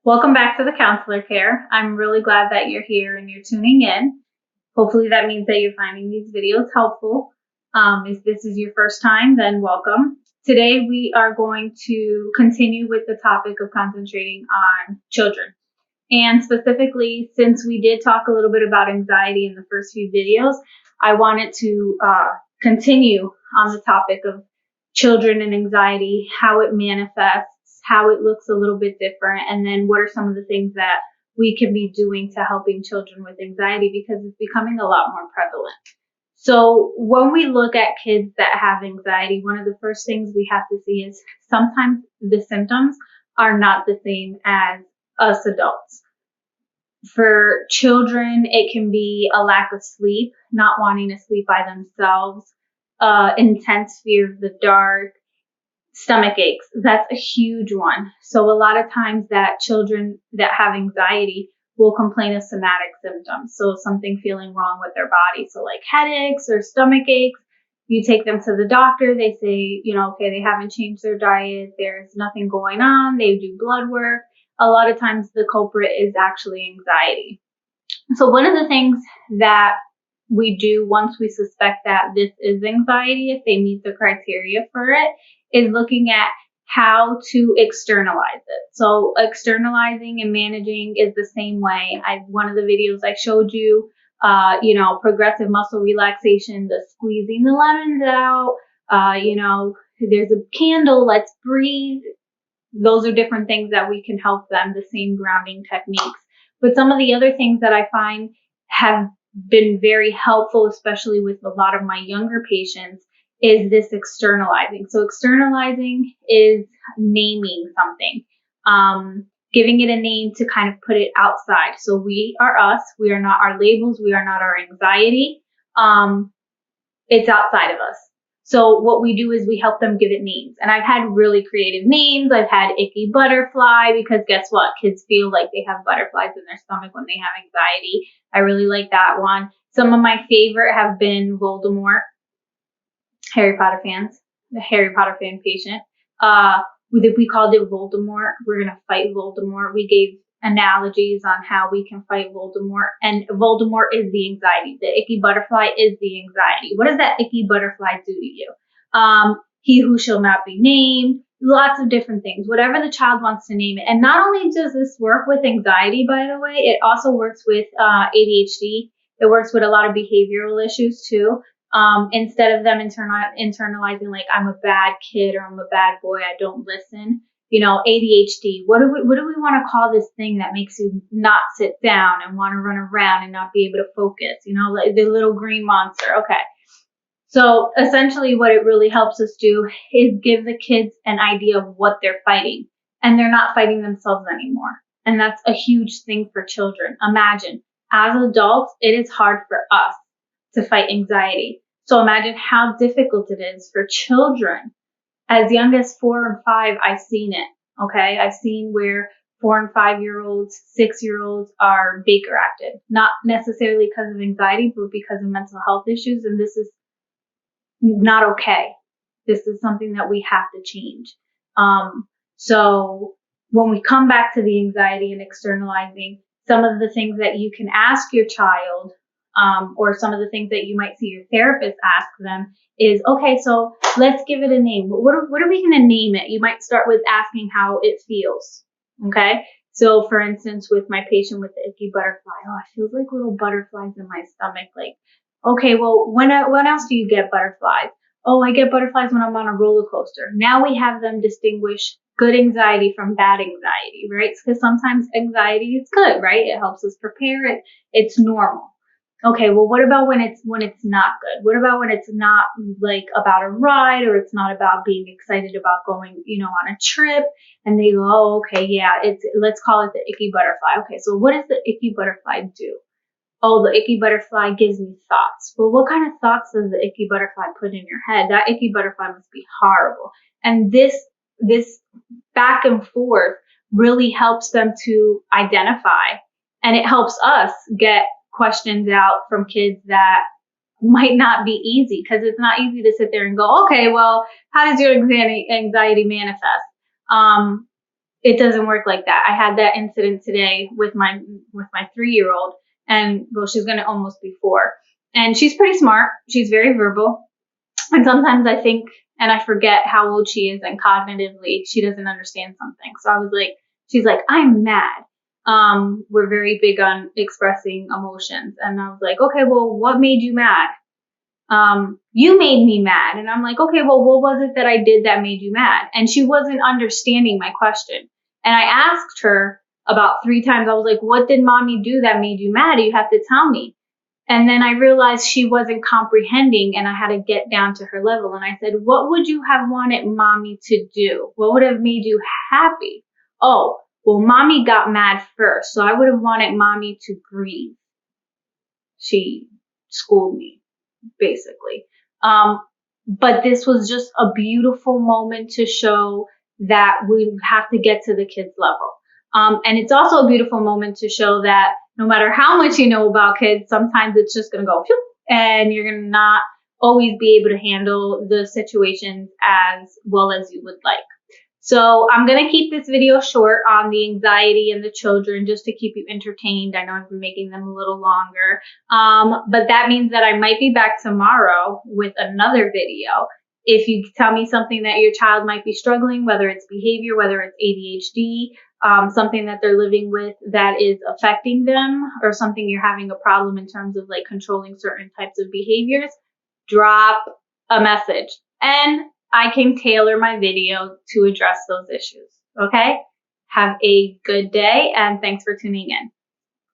Welcome back to the Counselor Care. I'm really glad that you're here and you're tuning in. Hopefully that means that you're finding these videos helpful. If this is your first time, then welcome. Today we are going to continue with the topic of concentrating on children. And specifically, since we did talk a little bit about anxiety in the first few videos, I wanted to continue on the topic of children and anxiety, how it manifests, how it looks a little bit different, and then what are some of the things that we can be doing to helping children with anxiety because it's becoming a lot more prevalent. So when we look at kids that have anxiety, one of the first things we have to see is sometimes the symptoms are not the same as us adults. For children, it can be a lack of sleep, not wanting to sleep by themselves, intense fear of the dark, stomach aches. That's a huge one. So a lot of times that children that have anxiety will complain of somatic symptoms. So something feeling wrong with their body. So like headaches or stomach aches. You take them to the doctor. They say, okay, they haven't changed their diet. There's nothing going on. They do blood work. A lot of times the culprit is actually anxiety. So one of the things that we do once we suspect that this is anxiety, if they meet the criteria for it, is looking at how to externalize it. So externalizing and managing is the same way. One of the videos I showed you, progressive muscle relaxation, the squeezing the lemons out, there's a candle, let's breathe. Those are different things that we can help them, the same grounding techniques. But some of the other things that I find have been very helpful, especially with a lot of my younger patients, is this externalizing. So externalizing is naming something, giving it a name to kind of put it outside. So we are us. We are not our labels. We are not our anxiety. It's outside of us. So what we do is we help them give it names. And I've had really creative names. I've had icky butterfly because guess what? Kids feel like they have butterflies in their stomach when they have anxiety. I really like that one. Some of my favorite have been Voldemort, Harry Potter fans, the Harry Potter fan patient. We called it Voldemort. We're going to fight Voldemort. We gave analogies on how we can fight Voldemort. And Voldemort is the anxiety. The icky butterfly is the anxiety. What does that icky butterfly do to you? He who shall not be named. Lots of different things. Whatever the child wants to name it. And not only does this work with anxiety, by the way, it also works with ADHD. It works with a lot of behavioral issues too. Instead of them internalizing like I'm a bad kid or I'm a bad boy, I don't listen. ADHD. What do we want to call this thing that makes you not sit down and want to run around and not be able to focus? Like the little green monster. Okay. So essentially what it really helps us do is give the kids an idea of what they're fighting, and they're not fighting themselves anymore. And that's a huge thing for children. Imagine as adults, it is hard for us to fight anxiety. So imagine how difficult it is for children. As young as 4 and 5, I've seen it. Okay. I've seen where 4 and 5-year-olds, 6-year-olds are Baker acted, not necessarily because of anxiety, but because of mental health issues. And this is not okay. This is something that we have to change. So when we come back to the anxiety and externalizing, some of the things that you can ask your child, or some of the things that you might see your therapist ask them is, okay, so let's give it a name. What are we going to name it? You might start with asking how it feels. Okay. So for instance, with my patient with the icky butterfly, it feels like little butterflies in my stomach. Like, okay, well, when else do you get butterflies? Oh, I get butterflies when I'm on a roller coaster. Now we have them distinguish good anxiety from bad anxiety, right? Because sometimes anxiety is good, right? It helps us prepare it. It's normal. Okay, well, what about when it's not good? What about when it's not like about a ride, or it's not about being excited about going, on a trip, and they go, oh, okay, yeah, let's call it the icky butterfly. Okay, so what does the icky butterfly do? Oh, the icky butterfly gives me thoughts. Well, what kind of thoughts does the icky butterfly put in your head? That icky butterfly must be horrible. And this back and forth really helps them to identify, and it helps us get questions out from kids that might not be easy, because it's not easy to sit there and go, okay, well, how does your anxiety manifest? it doesn't work like that. I had that incident today with my 3-year-old, and well, she's going to almost be 4. And she's pretty smart. She's very verbal. And sometimes I think, and I forget how old she is, and cognitively she doesn't understand something. So I was like, she's like, I'm mad. We're very big on expressing emotions. And I was like, okay, well, what made you mad? You made me mad. And I'm like, okay, well, what was it that I did that made you mad? And she wasn't understanding my question. And I asked her about 3 times. I was like, what did mommy do that made you mad? You have to tell me. And then I realized she wasn't comprehending, and I had to get down to her level. And I said, what would you have wanted mommy to do? What would have made you happy? Oh, well, mommy got mad first, so I would have wanted mommy to breathe. She schooled me, basically. But this was just a beautiful moment to show that we have to get to the kids' level. And it's also a beautiful moment to show that no matter how much you know about kids, sometimes it's just going to go, phew, and you're going to not always be able to handle the situations as well as you would like. So I'm going to keep this video short on the anxiety and the children just to keep you entertained. I know I've been making them a little longer. But that means that I might be back tomorrow with another video. If you tell me something that your child might be struggling, whether it's behavior, whether it's ADHD, something that they're living with that is affecting them, or something you're having a problem in terms of like controlling certain types of behaviors, drop a message. And I can tailor my video to address those issues. Okay? Have a good day, and thanks for tuning in.